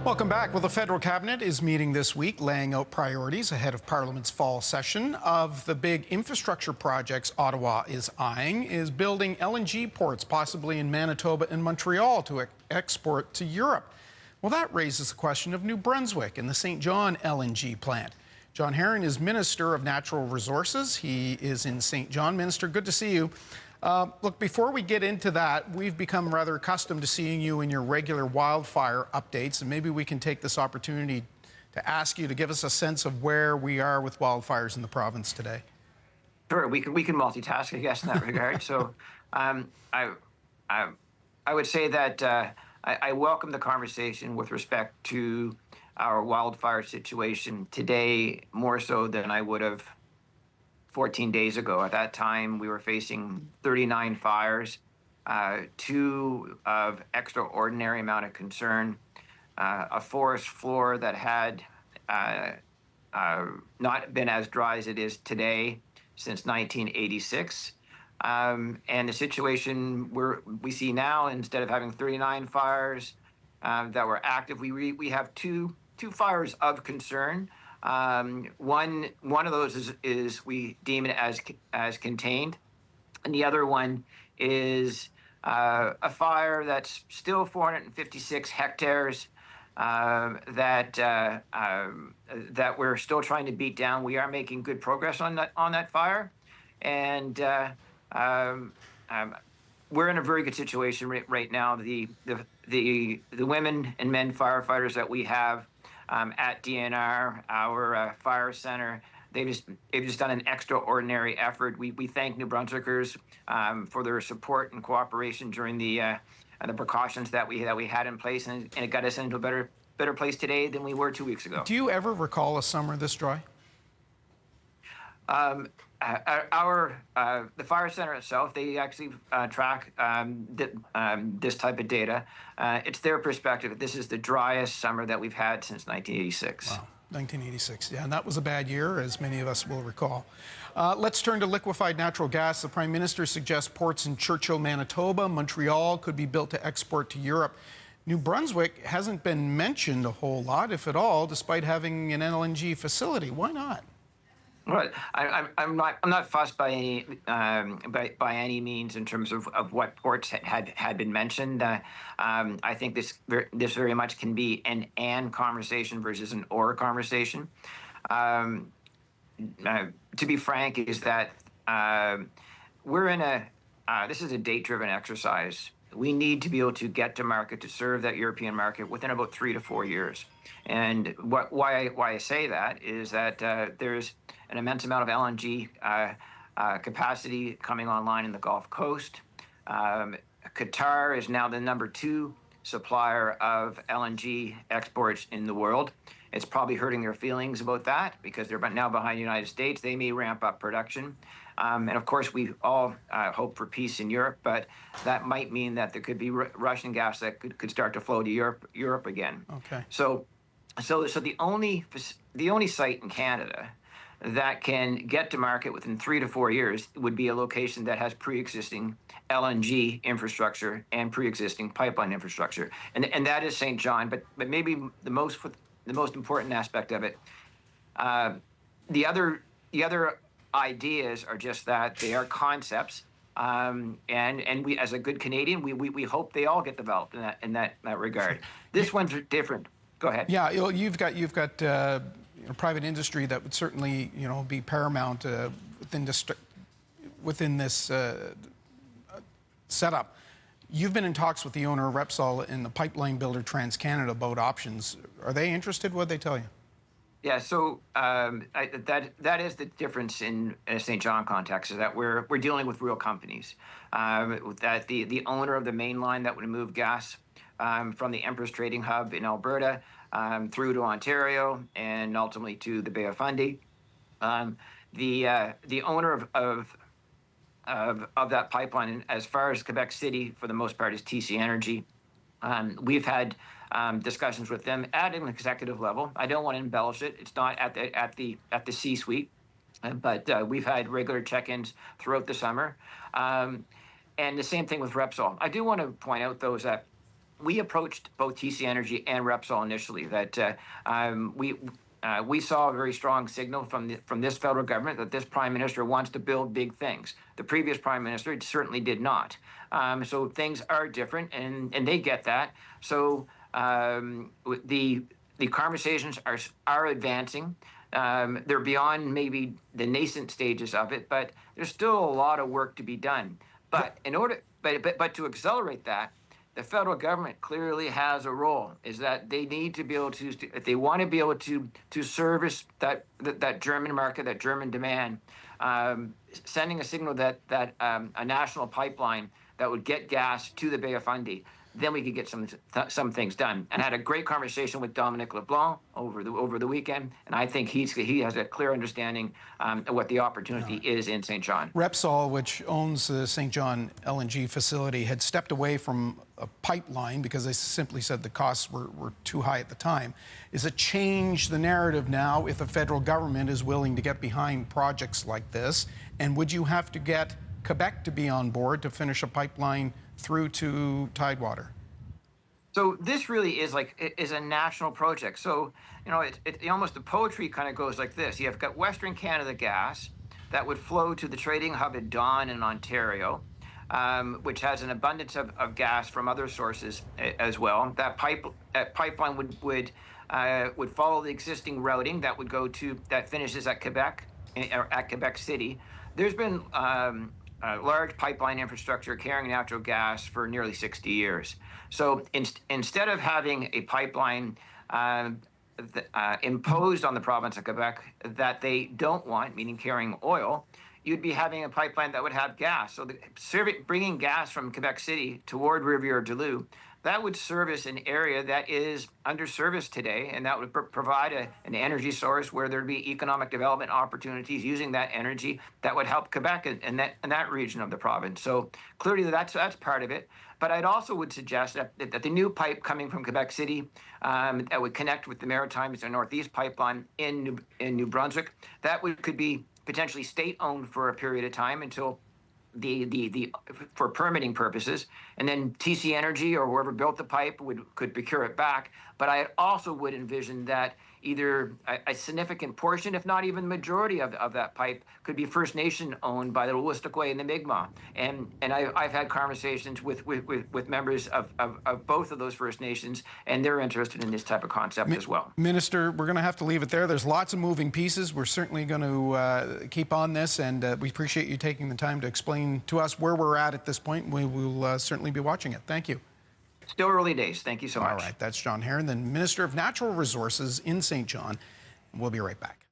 Welcome back. Well, the federal cabinet is meeting this week, laying out priorities ahead of Parliament's fall session. Of the big infrastructure projects Ottawa is eyeing is building LNG ports, possibly in Manitoba and Montreal, to export to Europe. Well, that raises the question of New Brunswick and the St. John LNG plant. John Herron is Minister of Natural Resources. He is in St. John. Minister, good to see you. Look, before we get into that, we've become rather accustomed to seeing you in your regular wildfire updates, and maybe we can take this opportunity to ask you to give us a sense of where we are with wildfires in the province today. Sure, we can multitask, I guess, in that regard. So, I would say that I welcome the conversation with respect to our wildfire situation today, more so than I would have 14 days ago. At that time, we were facing 39 fires, two of extraordinary amount of concern, a forest floor that had not been as dry as it is today since 1986. And the situation we see now, instead of having 39 fires that were active, we have two fires of concern. One of those is we deem it as contained, and the other one is a fire that's still 456 hectares that we're still trying to beat down. We are making good progress on that fire, and we're in a very good situation right now. The women and men firefighters that we have at DNR, our fire center, they've just done an extraordinary effort. We thank New Brunswickers for their support and cooperation during the precautions that we had in place, and it got us into a better place today than we were 2 weeks ago. Do you ever recall a summer this dry? The fire center itself, they actually track this type of data. It's their perspective. This is the driest summer that we've had since 1986. Wow, 1986. Yeah, and that was a bad year, as many of us will recall. Let's turn to liquefied natural gas. The Prime Minister suggests ports in Churchill, Manitoba, Montreal could be built to export to Europe. New Brunswick hasn't been mentioned a whole lot, if at all, despite having an LNG facility. Why not? Well, I'm not fussed by any means in terms of what ports had been mentioned. I think this very much can be an and conversation versus an or conversation. To be frank, is that we're in this is a date-driven exercise. We need to be able to get to market to serve that European market within about 3 to 4 years. And why I say that is that there's an immense amount of LNG capacity coming online in the Gulf Coast. Qatar is now the #2 supplier of LNG exports in the world. It's probably hurting their feelings about that because they're now behind the United States. They may ramp up production. And of course, we all hope for peace in Europe, but that might mean that there could be Russian gas that could start to flow to Europe again. Okay. So the only site in Canada that can get to market within 3 to 4 years would be a location that has pre-existing LNG infrastructure and pre-existing pipeline infrastructure, and that is St. John. But maybe the most important aspect of it, the other ideas are just that they are concepts, and we, as a good Canadian, we hope they all get developed in that regard. This one's different. Go ahead. Yeah, you've got private industry that would certainly be paramount within this setup. You've been in talks with the owner of Repsol and the pipeline builder TransCanada about options. Are they interested? What'd they tell you? Yeah, so that is the difference in a St. John context, is that we're dealing with real companies. That the owner of the main line that would move gas from the Empress Trading Hub in Alberta through to Ontario and ultimately to the Bay of Fundy. The owner of that pipeline, as far as Quebec City, for the most part, is TC Energy. We've had discussions with them at an executive level. I don't want to embellish it. It's not at the C-suite, but we've had regular check-ins throughout the summer. And the same thing with Repsol. I do want to point out, though, is that we approached both TC Energy and Repsol initially that we saw a very strong signal from this federal government that this prime minister wants to build big things. The previous prime minister certainly did not. So things are different, and they get that. So the conversations are advancing. They're beyond maybe the nascent stages of it, but there's still a lot of work to be done. But but to accelerate that, the federal government clearly has a role. Is that they need to be able to, if they want to be able to service that German market, that German demand, sending a signal that a national pipeline that would get gas to the Bay of Fundy, then we could get some things done. And I had a great conversation with Dominic LeBlanc over the weekend, and I think he has a clear understanding of what the opportunity is in St. John. Repsol, which owns the St. John LNG facility, had stepped away from a pipeline because they simply said the costs were too high at the time. Is it change the narrative now if the federal government is willing to get behind projects like this? And would you have to get Quebec to be on board to finish a pipeline through to Tidewater? So this really is a national project. So, you know, almost the poetry kind of goes like this. You've got Western Canada Gas that would flow to the trading hub at Dawn in Ontario, which has an abundance of gas from other sources as well. That pipeline would follow the existing routing that finishes at Quebec, or at Quebec City. There's been large pipeline infrastructure carrying natural gas for nearly 60 years. So instead of having a pipeline imposed on the province of Quebec that they don't want, meaning carrying oil, you'd be having a pipeline that would have gas. So bringing gas from Quebec City toward Rivière-du-Loup, that would service an area that is underserviced today, and that would provide an energy source where there'd be economic development opportunities using that energy that would help Quebec and that region of the province. So clearly that's part of it. But I'd also would suggest that the new pipe coming from Quebec City that would connect with the Maritimes and Northeast pipeline in New Brunswick, could be potentially state-owned for a period of time until for permitting purposes, and then TC Energy or whoever built the pipe could procure it back. But I also would envision that either a significant portion, if not even the majority of that pipe, could be First Nation owned by the Wolastoqey and the Mi'kmaq. And I've had conversations with members of both of those First Nations, and they're interested in this type of concept as well. Minister, we're going to have to leave it there. There's lots of moving pieces. We're certainly going to keep on this, and we appreciate you taking the time to explain to us where we're at this point. We will certainly be watching it. Thank you. Still early days. Thank you so much. All right. That's John Herron, the Minister of Natural Resources in St. John. We'll be right back.